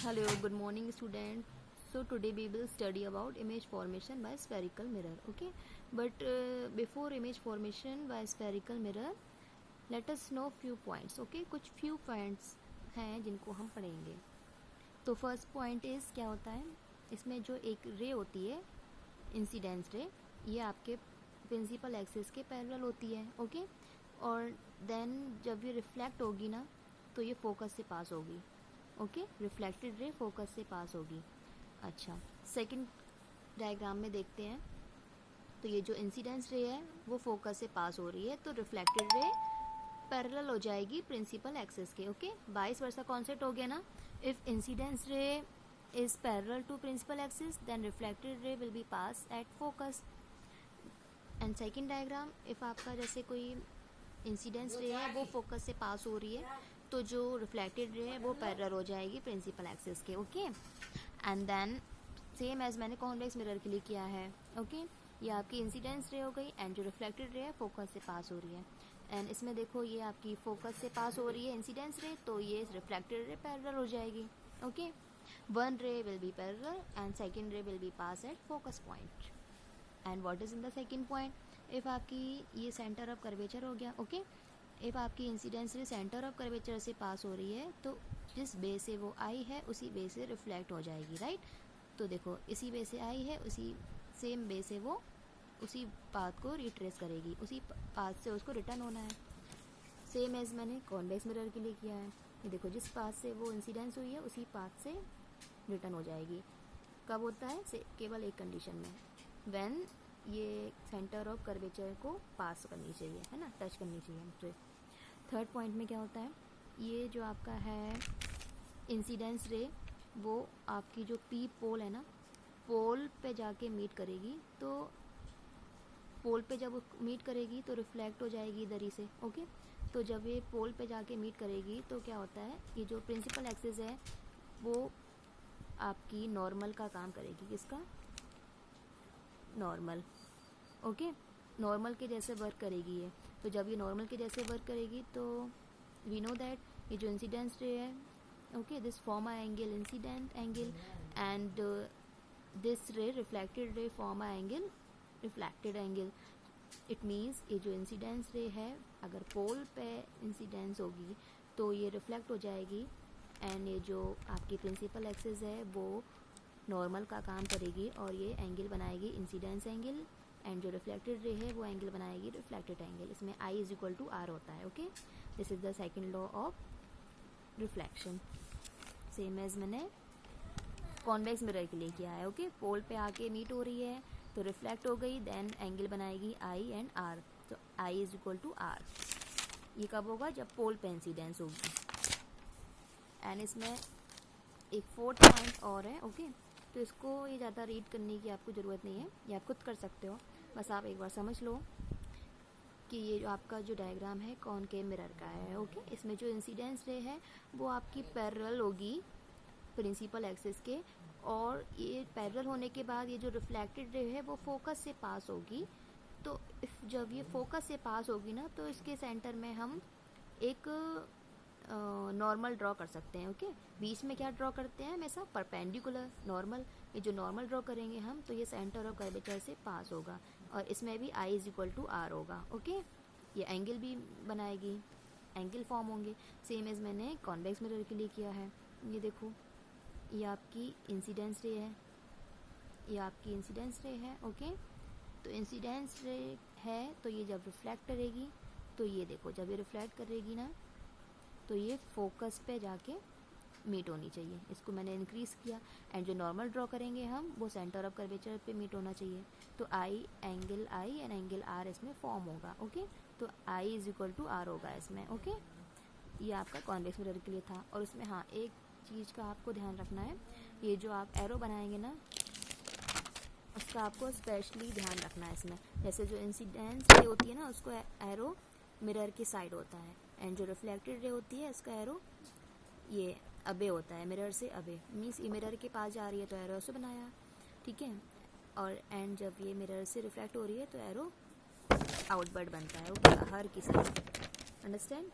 Hello, good morning student. So today we will study about image formation by spherical mirror. Okay, but before image formation by spherical mirror, let us know few points. Okay, कुछ few points हैं जिनको हम पढ़ेंगे. तो first point is क्या होता है, इसमें जो एक रे होती है इंसिडेंस रे, ये आपके प्रिंसिपल एक्सिस के पैरेलल होती है. ओके, और देन जब ये रिफ्लेक्ट होगी ना तो ये फोकस से पास होगी. ओके, रिफ्लेक्टेड रे फोकस से पास होगी. अच्छा, सेकंड डायग्राम में देखते हैं. तो ये जो इंसिडेंस रे है वो फोकस से पास हो रही है, तो रिफ्लेक्टेड रे पैरेलल हो जाएगी प्रिंसिपल एक्सिस के. ओके, वाइस वर्सा कॉन्सेप्ट हो गया ना. If incidence ray is parallel to principal axis then reflected ray will be pass at focus. And second diagram, if आपका जैसे कोई इंसिडेंस रे है वो फोकस से पास हो रही है, तो जो रिफ्लेक्टेड रे है वो पैरेलल हो जाएगी प्रिंसिपल एक्सिस के. Okay, and then same as मैंने कॉन्वेक्स मिरर के लिए किया है. ओके, ये आपकी इंसिडेंस रे हो गई एंड जो रिफ्लेक्टेड रे है फोकस से पास हो रही है. एंड इसमें देखो ये आपकी फोकस से पास हो रही है इंसिडेंस रे, तो ये रिफ्लेक्टेड रे पैरेलल हो जाएगी. ओके, वन रे will B parallel and second रे will be pass at focus point. And what is in the second point, if आपकी ये सेंटर ऑफ कर्वेचर हो गया. ओके, इफ आपकी इंसिडेंस रे सेंटर ऑफ कर्वेचर से पास हो रही है तो जिस बे से वो आई है उसी बे से रिफ्लेक्ट हो जाएगी. राइट, तो देखो इसी बे से आई है, उसी सेम बे से वो उसी पाथ को रिट्रेस करेगी, उसी पाथ से उसको रिटर्न होना है. सेम एज मैंने कॉन्वेक्स मिरर के लिए किया है. ये देखो जिस पाथ से वो इंसिडेंस हुई है उसी पाथ से रिटर्न हो जाएगी. कब होता है, केवल एक कंडीशन में, व्हेन ये सेंटर ऑफ कर्वेचर को पास करनी चाहिए, है ना, टच करनी चाहिए हमसे. थर्ड पॉइंट में क्या होता है, ये जो आपका है इंसिडेंस रे वो आपकी जो पी पोल है ना, पोल पे जाके मीट करेगी. तो पोल पे जब मीट करेगी तो रिफ्लेक्ट हो जाएगी इधर ही से. ओके, तो जब ये पोल पे जाके मीट करेगी तो क्या होता है, ये जो प्रिंसिपल एक्सिस है वो आपकी नॉर्मल का काम करेगी. किसका, नॉर्मल. ओके, नॉर्मल के जैसे वर्क करेगी ये. तो जब ये नॉर्मल के जैसे वर्क करेगी तो वी नो दैट ये जो इंसिडेंस रे है, okay, this form a angle incident angle and this ray reflected ray form a angle reflected angle. It means ये जो इंसिडेंस रे है अगर पोल पे इंसिडेंस होगी तो ये रिफ्लेक्ट हो जाएगी एंड ये जो आपकी प्रिंसिपल एक्सिस है वो नॉर्मल का काम करेगी और ये एंगल बनाएगी इंसिडेंस एंगल, एंड जो रिफ्लेक्टेड रे है वो एंगल बनाएगी रिफ्लेक्टेड एंगल. इसमें I is equal to R होता है. Okay, this is the second law of reflection, same as मैंने कॉन्वेक्स मिरर के लिए किया है. ओके, पोल पे आके मीट हो रही है तो रिफ्लेक्ट हो गई, देन एंगल बनाएगी आई एंड आर. तो आई इज इक्वल टू आर. ये कब होगा, जब पोल पे इंसिडेंस होगी. एंड इसमें एक फोर्थ पॉइंट और है. ओके, तो इसको ये ज़्यादा रीड करने की आपको ज़रूरत नहीं है, ये आप खुद कर सकते हो. बस आप एक बार समझ लो कि ये जो आपका जो डायग्राम है कॉनकेव मिरर का है. ओके, इसमें जो इंसिडेंस रे है वो आपकी पैरेलल होगी प्रिंसिपल एक्सिस के, और ये पैरेलल होने के बाद ये जो रिफ्लेक्टेड रे है वो फोकस से पास होगी. तो जब ये फोकस से पास होगी ना तो इसके सेंटर में हम एक नॉर्मल ड्रॉ कर सकते हैं. ओके, बीच में क्या ड्रॉ करते हैं हमेशा, परपेंडिकुलर नॉर्मल. ये जो नॉर्मल ड्रॉ करेंगे हम तो ये सेंटर ऑफ कर्वेचर से पास होगा और इसमें भी आई इज इक्वल टू आर होगा. ओके, ये एंगल भी बनाएगी, एंगल फॉर्म होंगे, सेम एज मैंने कॉन्वेक्स मिरर के लिए किया है. ये देखो ये आपकी इंसिडेंस रे है, ये आपकी इंसिडेंस रे है. ओके, तो इंसिडेंस रे है तो ये जब रिफ्लेक्ट करेगी तो ये देखो जब ये रिफ्लेक्ट करेगी ना तो ये फोकस पे जाके मीट होनी चाहिए. इसको मैंने इंक्रीज किया एंड जो नॉर्मल ड्रॉ करेंगे हम वो सेंटर ऑफ कर्वेचर पे मीट होना चाहिए. तो i angle i and angle r इसमें फॉर्म होगा. ओके, तो आई इज इक्वल टू आर होगा इसमें. ओके, ये आपका कॉन्वेक्स मिरर के लिए था. और उसमें हाँ एक चीज़ का आपको ध्यान रखना है, ये जो आप एरो बनाएंगे ना उसका आपको स्पेशली ध्यान रखना है इसमें. जैसे जो इंसिडेंस रे होती है ना उसको एरो मिरर की साइड होता है, एंड जो रिफ्लेक्टेड रे होती है उसका एरो ये अबे होता है, मिरर से अबे. मीन्स ये मिरर के पास जा रही है तो एरो से बनाया, ठीक है, और एंड जब ये मिरर से रिफ्लेक्ट हो रही है तो एरो आउटवर्ड बनता है. ओके, बाहर की साइड. अंडरस्टैंड.